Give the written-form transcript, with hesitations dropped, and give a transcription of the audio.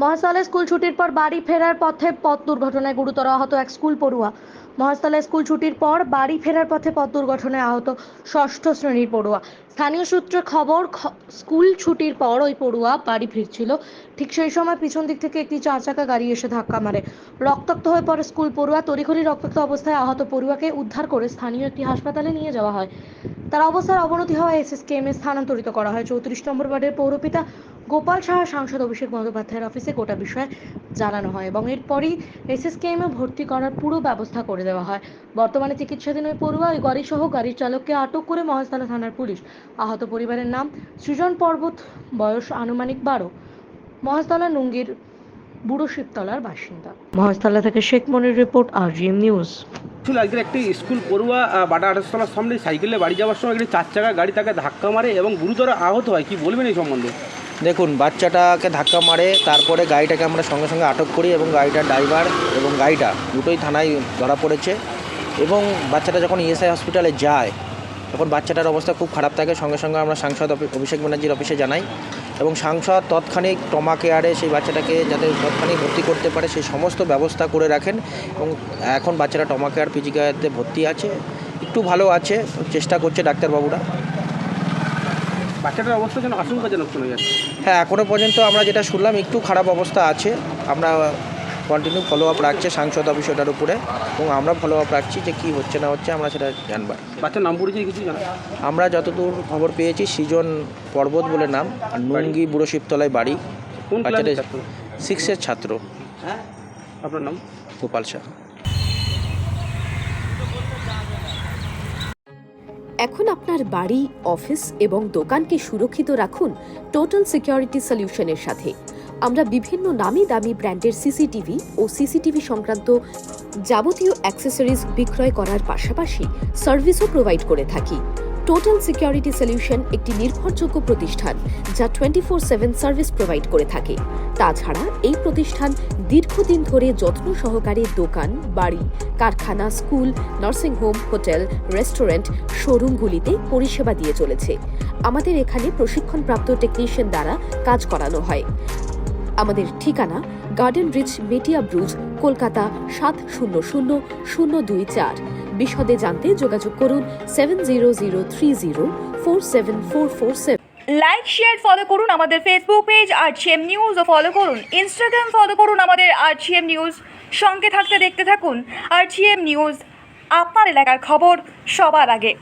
মহাস্থলে school ছুটির পর বাড়ি ফেরার পথে পথ দুর্ঘটনায় গুরুতর আহত এক স্কুল পড়ুয়া। মহাস্থলে স্কুল ছুটির পর বাড়ি ফেরার পথে পথ দুর্ঘটনায় আহত ষষ্ঠ শ্রেণীর পড়ুয়া। স্থানীয় সূত্রে খবর, স্কুল ছুটির পর ওই পড়ুয়া বাড়ি ফিরছিল। ঠিক সেই সময় পিছন দিক থেকে একটি 4 চাকা গাড়ি এসে ধাক্কা মারে। রক্তাক্ত হয়ে পড়ে স্কুল পড়ুয়া। তড়িঘড়ি রক্তাক্ত অবস্থায় আহত পড়ুয়াকে উদ্ধার করে স্থানীয় একটি হাসপাতালে নিয়ে যাওয়া হয়। তার অবস্থার অবনতি হওয়ায় এসএসকেএমে স্থানান্তরিত করা হয়। 34 নম্বর ওয়ার্ডের পৌরপিতা গোপাল সাহা সাংসদ অভিষেক বন্দ্যোপাধ্যায়ের অফিসে গোটা বিষয়ে জানানো হয় এবং এরপরই এসএসকেএমে ভর্তি করার পুরো ব্যবস্থা করে দেওয়া হয়। বর্তমানে চিকিৎসাধীন ওই পড়ুয়া ওই গাড়ি সহ গাড়ির চালককে আটক করে মহাস্থলে থানার পুলিশ। আহত পরিবারের নাম সৃজন পর্বত, বয়স আনুমানিক 12, মহাস্থলা নুঙ্গির বুড়ো শিবতলার বাসিন্দা। মহাস্থলা থেকে শেখ মনির রিপোর্ট, RGM নিউজ। আজকের একটি স্কুল পড়ুয়া বাটা আঠাশতলার সামনে সাইকেলে বাড়ি যাওয়ার সময় একটি 4 চাকা গাড়ি তাকে ধাক্কা মারে এবং গুরুতর আহত হয়। কি বলবেন এই সম্বন্ধে? দেখুন, বাচ্চাটাকে ধাক্কা মারে, তারপরে গাড়িটাকে আমরা সঙ্গে সঙ্গে আটক করি এবং গাড়িটার ড্রাইভার এবং গাড়িটা দুটোই থানায় ধরা পড়েছে। এবং বাচ্চাটা যখন ESI হসপিটালে যায় তখন বাচ্চাটার অবস্থা খুব খারাপ থাকে। সঙ্গে সঙ্গে আমরা সাংসদ অভিষেক ব্যানার্জির অফিসে জানাই এবং সাংসদ তৎক্ষণিক ট্রমা কেয়ারে সেই বাচ্চাটাকে যাতে তৎক্ষণিক ভর্তি করতে পারে সেই সমস্ত ব্যবস্থা করে রাখেন এবং এখন বাচ্চাটা ট্রমা কেয়ার PG কেয়ারে ভর্তি আছে, একটু ভালো আছে, চেষ্টা করছে ডাক্তারবাবুরা। বাচ্চাটার অবস্থা যেন আশঙ্কাজনক শোনা যাচ্ছে। হ্যাঁ, এখনও পর্যন্ত আমরা যেটা শুনলাম একটু খারাপ অবস্থা আছে। আমরা কন্টিনিউ ফলো আপ রাখছে সাংসদ অফিস ওটার উপরে এবং আমরা ফলো আপ রাখছি যে কী হচ্ছে না হচ্ছে আমরা সেটা জানবার। বাচ্চার নাম পরিচয় কিছু জানা? আমরা যতদূর খবর পেয়েছি সৃজন পর্বত বলে নাম, নুঙ্গি বুড়ো শিবতলায় বাড়ি। কোন ক্লাসের ছাত্র? 6-এর ছাত্র। আপনার নাম? গোপাল শাহ। এখন আপনার বাড়ি, অফিস এবং দোকানকে সুরক্ষিত রাখুন টোটাল সিকিউরিটি সলিউশনের সাথে। আমরা বিভিন্ন নামি দামি ব্র্যান্ডের সিসিটিভি ও সিসিটিভি সংক্রান্ত যাবতীয় অ্যাক্সেসরিজ বিক্রয় করার পাশাপাশি সার্ভিসও প্রোভাইড করে থাকি। টোটাল সিকিউরিটি সলিউশন একটি নির্ভরযোগ্য প্রতিষ্ঠান যা 24/7 সার্ভিস প্রোভাইড করে থাকে। তাছাড়া এই প্রতিষ্ঠান দীর্ঘদিন ধরে যত্ন সহকারে দোকান, বাড়ি, কারখানা, স্কুল, নার্সিংহোম, হোটেল, রেস্টুরেন্ট, শোরুমগুলিতে পরিষেবা দিয়ে চলেছে। আমাদের এখানে প্রশিক্ষণপ্রাপ্ত টেকনিশিয়ান দ্বারা কাজ করানো হয়। আমাদের ঠিকানা গার্ডেন রিচ, মেটিয়া ব্রুজ, কলকাতা 700024। বিশদে জানতে যোগাযোগ করুন 7003047447। লাইক, শেয়ার, ফলো করুন আমাদের ফেসবুক পেজ RGM নিউজ ও ফলো করুন ইনস্টাগ্রাম, ফলো করুন আমাদের RGM নিউজ। সঙ্গে থাকতে দেখতে থাকুন RGM নিউজ, আপনার এলাকার খবর সবার আগে।